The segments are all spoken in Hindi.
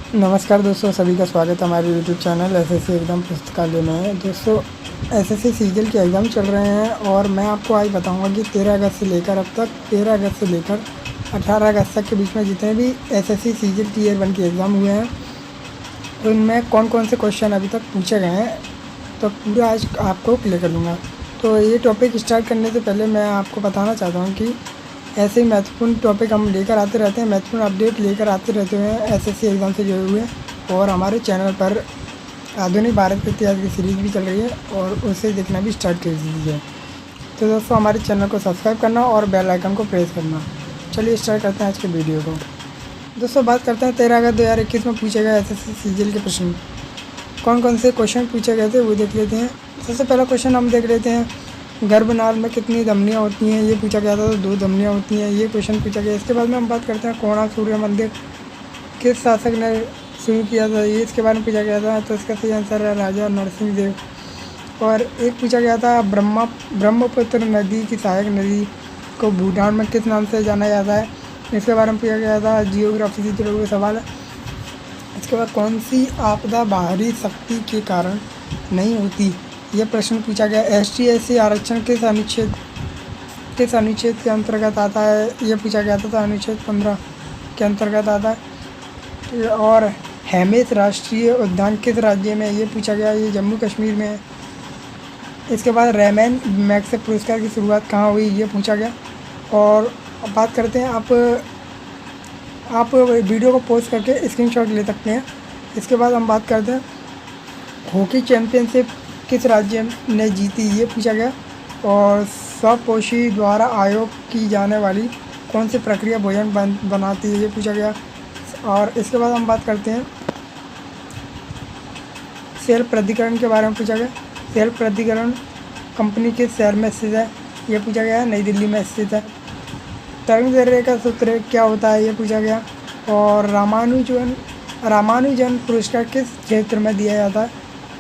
नमस्कार दोस्तों, सभी का स्वागत है हमारे यूट्यूब चैनल एसएससी एग्ज़ाम पुस्तकालय में। दोस्तों, एसएससी सीजीएल के एग्ज़ाम चल रहे हैं और मैं आपको आज बताऊंगा कि 13 अगस्त से लेकर अब तक 13 अगस्त से लेकर 18 अगस्त तक के बीच में जितने भी एसएससी सीजीएल टीयर 1 के एग्ज़ाम हुए हैं उनमें कौन कौन से क्वेश्चन अभी तक पूछे गए हैं, तो पूरा आज आपको क्लियर कर दूँगा। तो ये टॉपिक स्टार्ट करने से पहले मैं आपको बताना चाहता हूँ कि ऐसे ही महत्वपूर्ण टॉपिक हम लेकर आते रहते हैं, महत्वपूर्ण अपडेट लेकर आते रहते हैं एसएससी एग्ज़ाम से जुड़े हुए। और हमारे चैनल पर आधुनिक भारत के इतिहास की सीरीज़ भी चल रही है और उसे देखना भी स्टार्ट कर दीजिए। तो दोस्तों, हमारे चैनल को सब्सक्राइब करना और बेल आइकन को प्रेस करना। चलिए स्टार्ट करते हैं आज के वीडियो को। दोस्तों, बात करते हैं 13 अगस्त 2021 में पूछे गए एसएससी सीजीएल के प्रश्न। कौन कौन से क्वेश्चन पूछे गए थे वो देख लेते हैं। सबसे पहला क्वेश्चन हम देख लेते हैं, गर्भनाल में कितनी धमनियाँ होती हैं, ये पूछा गया था। तो 2 धमनियाँ होती हैं, ये क्वेश्चन पूछा गया। इसके बाद में हम बात करते हैं, कोणार्क सूर्य मंदिर किस शासक ने शुरू किया था, ये इसके बारे में पूछा गया था। तो इसका सही आंसर है राजा नरसिंह देव। और एक पूछा गया था, ब्रह्मपुत्र नदी की सहायक नदी को भूटान में किस नाम से जाना जाता है, इसके बारे में पूछा गया था। जियोग्राफी से जुड़े हुए सवाल है। इसके बाद, कौन सी आपदा बाहरी शक्ति के कारण नहीं होती, यह प्रश्न पूछा गया। ST/SC आरक्षण किस अनुच्छेद के अंतर्गत आता है, ये पूछा गया था। तो अनुच्छेद 15 के अंतर्गत आता है। और हेमिस राष्ट्रीय उद्यान किस राज्य में, ये पूछा गया। ये जम्मू कश्मीर में है। इसके बाद, रेमन मैग्सेसे पुरस्कार की शुरुआत कहाँ हुई, ये पूछा गया। और बात करते हैं, आप वीडियो को पॉज करके स्क्रीनशॉट ले सकते हैं। इसके बाद हम बात करते हैं, हॉकी चैम्पियनशिप किस राज्य ने जीती, ये पूछा गया। और स्वपोषी द्वारा आयोग की जाने वाली कौन सी प्रक्रिया भोजन बनाती है, ये पूछा गया। और इसके बाद हम बात करते हैं, सेल प्राधिकरण के बारे में पूछा गया। सेल प्राधिकरण कंपनी किस शहर में स्थित है, ये पूछा गया। नई दिल्ली में स्थित है। तरंग दैर्घ्य का सूत्र क्या होता है, ये पूछा गया। और रामानुजन पुरस्कार किस क्षेत्र में दिया जाता है,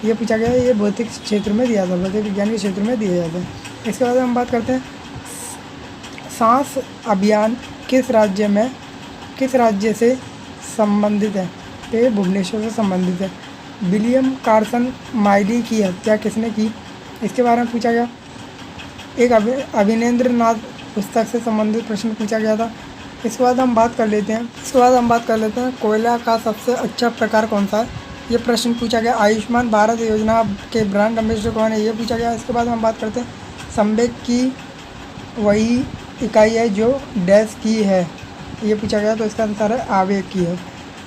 ये पूछा गया। ये भौतिक क्षेत्र में दिया जाता है, भौतिक विज्ञान के क्षेत्र में दिया जाता है। इसके बाद हम बात करते हैं, सांस अभियान किस राज्य से संबंधित है, तो ये भुवनेश्वर से संबंधित है। विलियम कार्सन माइली की हत्या किसने की, इसके बारे में पूछा गया। एक अभिनेंद्रनाथ पुस्तक से संबंधित प्रश्न पूछा गया था। इसके बाद हम बात कर लेते हैं, कोयला का सबसे अच्छा प्रकार कौन सा है, ये प्रश्न पूछा गया। आयुष्मान भारत योजना के ब्रांड एम्बेसडर कौन है, ये पूछा गया। इसके बाद हम बात करते हैं, संवेग की वही इकाई है जो डैश की है, ये पूछा गया। तो इसका आंसर है आवेग की है।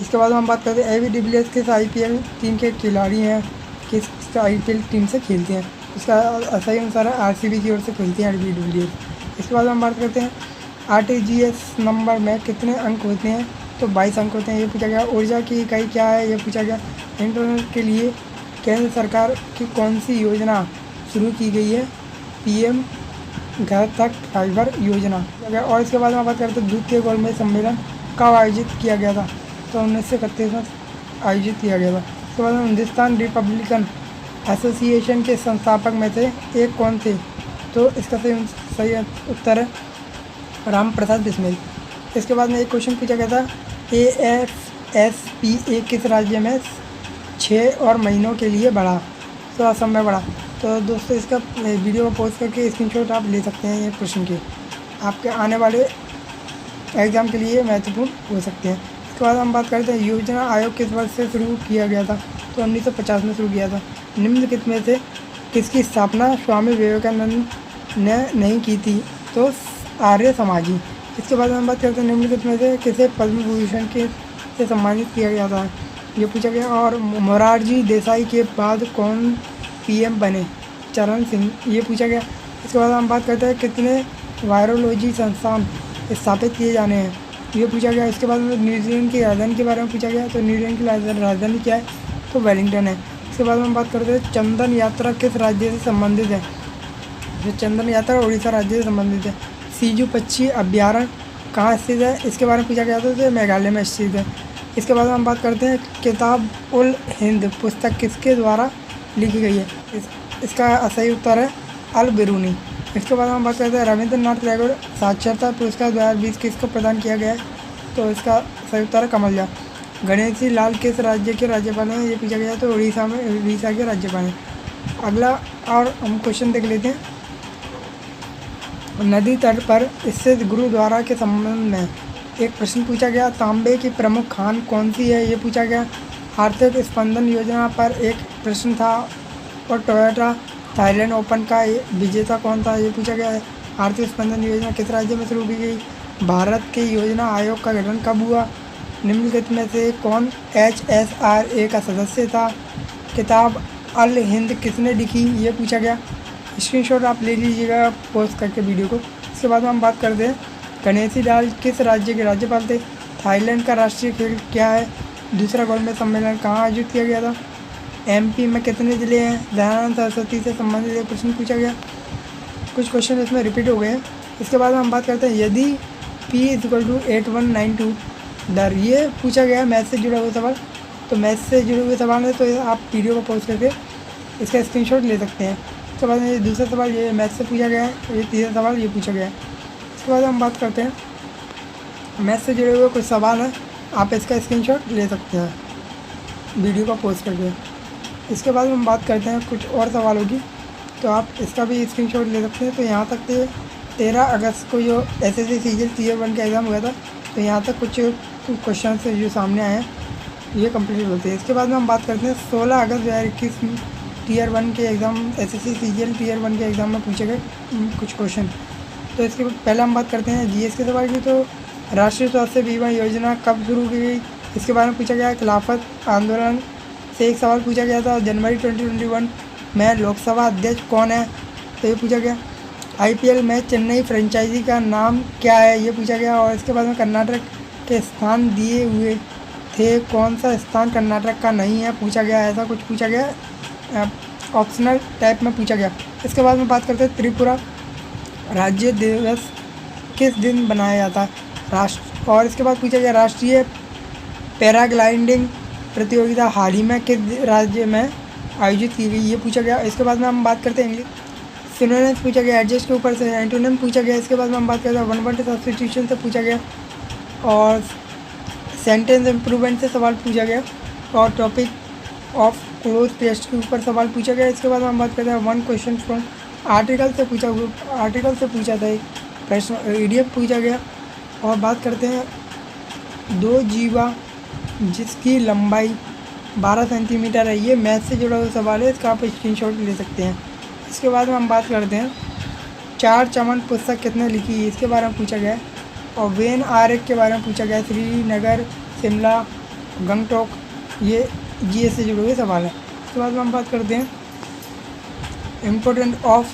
इसके बाद हम बात करते हैं, एबी डिविलियर्स किस IPL टीम के खिलाड़ी हैं, किस IPL टीम से खेलते हैं, इसका सही आंसर है RCB की ओर से खेलती हैं एबी डिविलियर्स। इसके बाद हम बात करते हैं, RTGS नंबर में कितने अंक होते हैं, तो 22 अंक होते हैं, ये पूछा गया। ऊर्जा की इकाई क्या है, ये पूछा गया। इंटरनेट के लिए केंद्र सरकार की कौन सी योजना शुरू की गई है, PM घर तक फाइबर योजना। और इसके बाद में बात करते हैं, द्वितीय गोलमेज सम्मेलन कब आयोजित किया गया था, तो 1931 में आयोजित किया गया था। इसके बाद में, हिंदुस्तान रिपब्लिकन एसोसिएशन के संस्थापक में से एक कौन थे, तो इसका सही उत्तर है राम प्रसाद बिस्मिल। इसके बाद में एक क्वेश्चन पूछा गया था, AFSPA किस राज्य में 6 और महीनों के लिए बढ़ा, तो असम में बढ़ा। तो दोस्तों, इसका वीडियो को पॉज करके स्क्रीनशॉट आप ले सकते हैं, ये प्रश्न के आपके आने वाले एग्ज़ाम के लिए महत्वपूर्ण हो सकते हैं। इसके बाद हम बात करते हैं, योजना आयोग किस वर्ष से शुरू किया गया था, तो 1950 में शुरू किया था। निम्नलिखित में से किसकी स्थापना स्वामी विवेकानंद ने नहीं की थी, तो आर्य समाजी। इसके बाद हम बात करते हैं, निम्नलिखित में से किसे पद्म विभूषण से सम्मानित किया गया था, ये पूछा गया। और मोरारजी देसाई के बाद कौन PM बने, चरण सिंह, ये पूछा गया। इसके बाद हम बात करते हैं, कितने वायरोलॉजी संस्थान स्थापित किए जाने हैं, ये पूछा गया। इसके बाद न्यूजीलैंड की राजधानी के बारे में पूछा गया। तो न्यूजीलैंड की राजधानी क्या है, तो वेलिंगटन है। इसके बाद हम बात करते हैं, चंदन यात्रा किस राज्य से संबंधित है, जो चंदन यात्रा उड़ीसा राज्य से संबंधित है। सिजु पक्षी अभ्यारण्य कहाँ स्थित है, इसके बारे में पूछा गया था। तो मेघालय में स्थित है। इसके बाद हम बात करते हैं, किताब उल हिंद पुस्तक किसके द्वारा लिखी गई है, इसका सही उत्तर है अल बिरूनी। इसके बाद हम बात करते हैं, रविंद्रनाथ टैगोर साक्षरता पुरस्कार 2020 किसको प्रदान किया गया है, तो इसका सही उत्तर है कमल झा। गणेशी लाल किस राज्य के राज्यपाल हैं, ये पूछा गया। तो उड़ीसा के राज्यपाल हैं। अगला और हम क्वेश्चन देख लेते हैं। नदी तट पर स्थित गुरुद्वारा के संबंध में एक प्रश्न पूछा गया। तांबे की प्रमुख खान कौन सी है, ये पूछा गया। आर्थिक स्पंदन योजना पर एक प्रश्न था। और टोयोटा थाईलैंड ओपन का विजेता कौन था, ये पूछा गया है। आर्थिक स्पंदन योजना किस राज्य में शुरू की गई। भारत के योजना आयोग का गठन कब हुआ। निम्नलिखित में से कौन HSRA का सदस्य था। किताब अल हिंद किसने लिखी, ये पूछा गया। स्क्रीनशॉट आप ले लीजिएगा पोस्ट करके वीडियो को। इसके बाद हम बात करते हैं गणेशी लाल किस राज्य के राज्यपाल थे। थाईलैंड का राष्ट्रीय खेल क्या है। दूसरा गोलमेज सम्मेलन कहाँ आयोजित किया गया था। MP में कितने ज़िले हैं। दयानंद सरस्वती से संबंधित एक प्रश्न पूछा गया। कुछ क्वेश्चन इसमें रिपीट हो गए हैं। इसके बाद हम बात करते हैं यदि P = 8192 दर, ये पूछा गया मैथ से जुड़ा हुआ सवाल। तो मैथ से जुड़े हुए सवाल है तो आप वीडियो को पॉज करके इसका स्क्रीनशॉट ले सकते हैं। उसके बाद ये दूसरा सवाल ये मैथ से पूछा गया है। ये तीसरा सवाल ये पूछा गया है। इसके बाद हम बात करते हैं मैथ से जुड़े हुए कुछ सवाल हैं, आप इसका स्क्रीनशॉट ले सकते हैं वीडियो को पॉज करके। इसके बाद हम बात करते हैं कुछ और सवालों की, तो आप इसका भी स्क्रीनशॉट ले सकते हैं। तो यहाँ तक के 13 अगस्त को जो SSC सीजीएल Tier 1 का एग्ज़ाम हुआ था, तो यहाँ तक कुछ क्वेश्चन जो सामने आए हैं ये कंप्लीट होते हैं। इसके बाद में हम बात करते हैं 16 अगस्त 2021 Tier 1 के एग्ज़ाम SSC सीजीएल Tier 1 के एग्ज़ाम में पूछे गए कुछ क्वेश्चन। तो इसके पहले हम बात करते हैं GS के सवाल की। तो राष्ट्रीय स्वास्थ्य बीमा योजना कब शुरू की गई, इसके बारे में पूछा गया। खिलाफत आंदोलन से एक सवाल पूछा गया था। जनवरी 2021 में लोकसभा अध्यक्ष कौन है, तो ये पूछा गया। IPL में चेन्नई फ्रेंचाइजी का नाम क्या है, ये पूछा गया। और इसके बाद में कर्नाटक के स्थान दिए हुए थे, कौन सा स्थान कर्नाटक का नहीं है, पूछा गया। ऐसा कुछ पूछा गया, ऑप्शनल टाइप में पूछा गया। इसके बाद में बात करते हैं त्रिपुरा राज्य दिवस किस दिन बनाया जाता है राष्ट्र। और इसके बाद पूछा गया राष्ट्रीय पैराग्लाइडिंग प्रतियोगिता हाल ही में किस राज्य में आयोजित की गई, ये पूछा गया। इसके बाद में हम बात करते हैं इंग्लिश सिनोनिम्स पूछा गया। एडजस्ट के ऊपर से एंटोनिम पूछा गया। इसके बाद में हम बात करते हैं वन वर्ड सब्स्टिट्यूशन से पूछा गया। और सेंटेंस इम्प्रूवमेंट से सवाल पूछा गया। और टॉपिक ऑफ क्लोज टेस्ट के ऊपर सवाल पूछा गया। इसके बाद हम बात करते हैं वन क्वेश्चन फ्रॉम आर्टिकल से पूछा था एक प्रश्न, EDF पूछा गया। और बात करते हैं 2 जीवा जिसकी लंबाई 12 सेंटीमीटर है, ये मैथ से जुड़ा हुआ सवाल है, इसका आप स्क्रीनशॉट ले सकते हैं। इसके बाद में हम बात करते हैं 4 चमन पुस्तक कितने लिखी है, इसके बारे में पूछा गया है। और वेन आर्क के बारे में पूछा गया। श्रीनगर, शिमला, गंगटोक, ये GS से जुड़े हुए सवाल हैं। इसके बाद में हम बात करते हैं इम्पोर्टेंट ऑफ।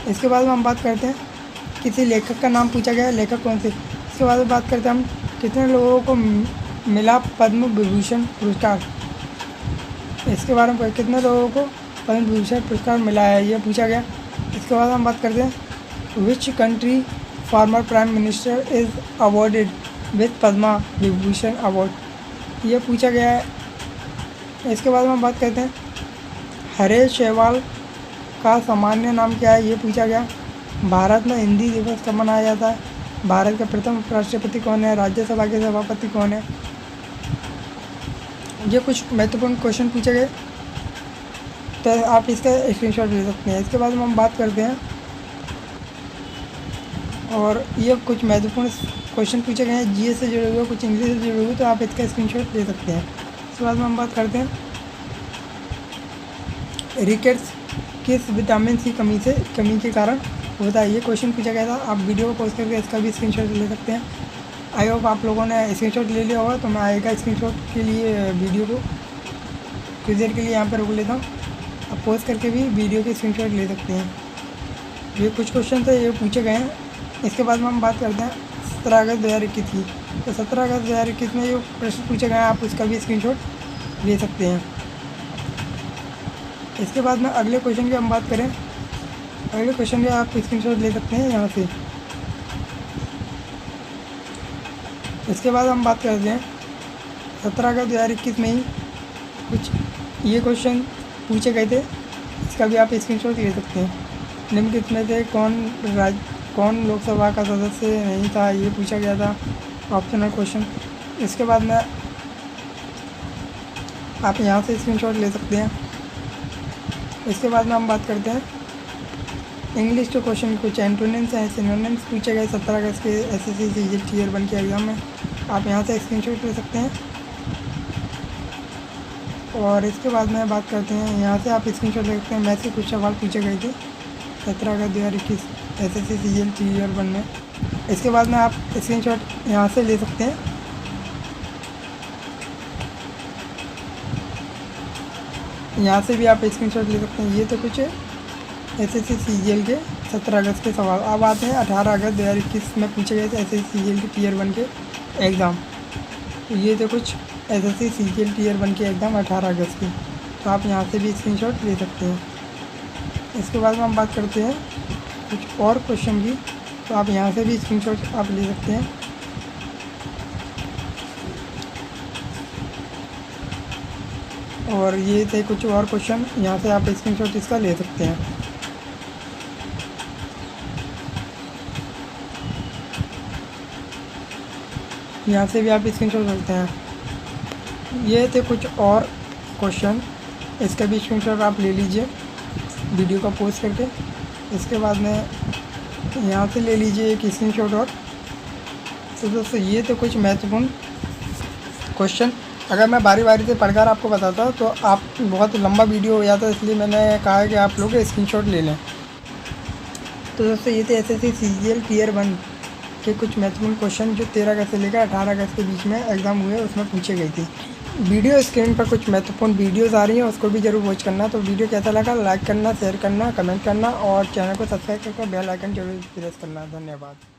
इसके बाद में हम बात करते हैं किसी लेखक का नाम पूछा गया है, लेखक कौन से। इसके बाद में बात करते हैं हम कितने लोगों को मिला पद्म विभूषण पुरस्कार, इसके बारे में कितने लोगों को पद्म विभूषण पुरस्कार मिला है, ये पूछा गया। इसके बाद हम बात करते हैं which country former prime minister is awarded with Padma Vibhushan award, ये पूछा गया है। इसके बाद हम बात करते हैं हरेश सहवाल का सामान्य नाम क्या है, ये पूछा गया। भारत में हिंदी दिवस कब मनाया जाता है। भारत के प्रथम राष्ट्रपति कौन है। राज्यसभा के सभापति कौन है। ये कुछ महत्वपूर्ण क्वेश्चन पूछे गए, तो आप इसका स्क्रीनशॉट ले सकते हैं। इसके बाद हम बात करते हैं और ये कुछ महत्वपूर्ण क्वेश्चन पूछे गए हैं GS से जुड़े हुए, कुछ इंग्लिश से जुड़े हुए, तो आप इसका स्क्रीनशॉट ले सकते हैं। इसके बाद हम बात करते हैं रिकेट्स किस विटामिन की कमी के कारण होता है, ये क्वेश्चन पूछा गया था। आप वीडियो को पोस्ट करके इसका भी स्क्रीनशॉट ले सकते हैं। आई होप आप लोगों ने स्क्रीनशॉट ले लिया होगा। तो मैं आएगा स्क्रीनशॉट के लिए वीडियो को कुछ देर के लिए यहाँ पर रोक लेता हूँ। आप पोस्ट करके भी वीडियो के स्क्रीनशॉट ले सकते हैं। ये कुछ क्वेश्चन थे ये पूछे गए हैं। इसके बाद में हम बात करते हैं 17 अगस्त 2021 की। तो 17 अगस्त 2021 में जो प्रश्न पूछे गए हैं आप उसका भी स्क्रीनशॉट ले सकते हैं। इसके बाद में अगले क्वेश्चन की हम बात करें, अगले क्वेश्चन के आप स्क्रीनशॉट ले सकते हैं यहाँ से। इसके बाद हम बात करते हैं 17 अगस्त 2021 में ही कुछ ये क्वेश्चन पूछे गए थे, इसका भी आप स्क्रीनशॉट ले सकते हैं। निम्नलिखित में से कौन लोकसभा का सदस्य नहीं था, ये पूछा गया था। Optional question. इसके बाद में आप यहाँ से स्क्रीनशॉट ले सकते हैं। इसके बाद में हम बात करते हैं इंग्लिश के क्वेश्चन। कुछ एंटोनिम्स हैं, सिनोनिम्स पूछे गए 17 अगस्त के एसएससी सीजीएल टियर 1 के एग्ज़ाम में। आप यहाँ से स्क्रीनशॉट ले सकते हैं। और इसके बाद में बात करते हैं, यहाँ से आप स्क्रीनशॉट ले सकते हैं। मैथ के कुछ सवाल पूछे गए थे 17 अगस्त 2021 एसएससी सीजीएल टियर 1 में। इसके बाद में आप स्क्रीनशॉट यहाँ से ले सकते हैं। यहाँ से भी आप स्क्रीनशॉट ले सकते हैं। ये तो कुछ एसएससी सीजीएल के 17 अगस्त के सवाल। अब आते हैं 18 अगस्त 2021 में पूछे गए थे एसएससी सीजीएल के टियर 1 के एग्ज़ाम। तो ये तो कुछ एसएससी सीजीएल टियर 1 के एग्ज़ाम 18 अगस्त के, तो आप यहाँ से भी स्क्रीनशॉट ले सकते हैं। इसके बाद में हम बात करते हैं कुछ और क्वेश्चन की, तो आप यहाँ से भी स्क्रीनशॉट आप ले सकते हैं। और ये थे कुछ और क्वेश्चन, यहाँ से आप स्क्रीनशॉट इसका ले सकते हैं। यहाँ से भी आप स्क्रीनशॉट सकते हैं। ये थे कुछ और क्वेश्चन, इसका भी स्क्रीनशॉट आप ले लीजिए वीडियो का पोस्ट करके। इसके बाद में यहाँ से ले लीजिए एक स्क्रीनशॉट और। तो दोस्तों ये तो कुछ महत्वपूर्ण क्वेश्चन, अगर मैं बारी बारी से पढ़कर आपको बताता तो आप बहुत लंबा वीडियो हो जाता, इसलिए मैंने कहा है कि आप लोग स्क्रीनशॉट ले लें। तो दोस्तों ये थे एसएससी सीजीएल टियर 1 के कुछ महत्वपूर्ण क्वेश्चन जो 13 अगस्त से लेकर 18 अगस्त के बीच में एग्ज़ाम हुए, उसमें पूछे गई थी। वीडियो स्क्रीन पर कुछ महत्वपूर्ण वीडियोज़ आ रही हैं, उसको भी ज़रूर वॉच करना। तो वीडियो कैसा लगा लाइक करना, शेयर करना, कमेंट करना और चैनल को सब्सक्राइब करके बेल आइकन जरूर प्रेस करना। धन्यवाद।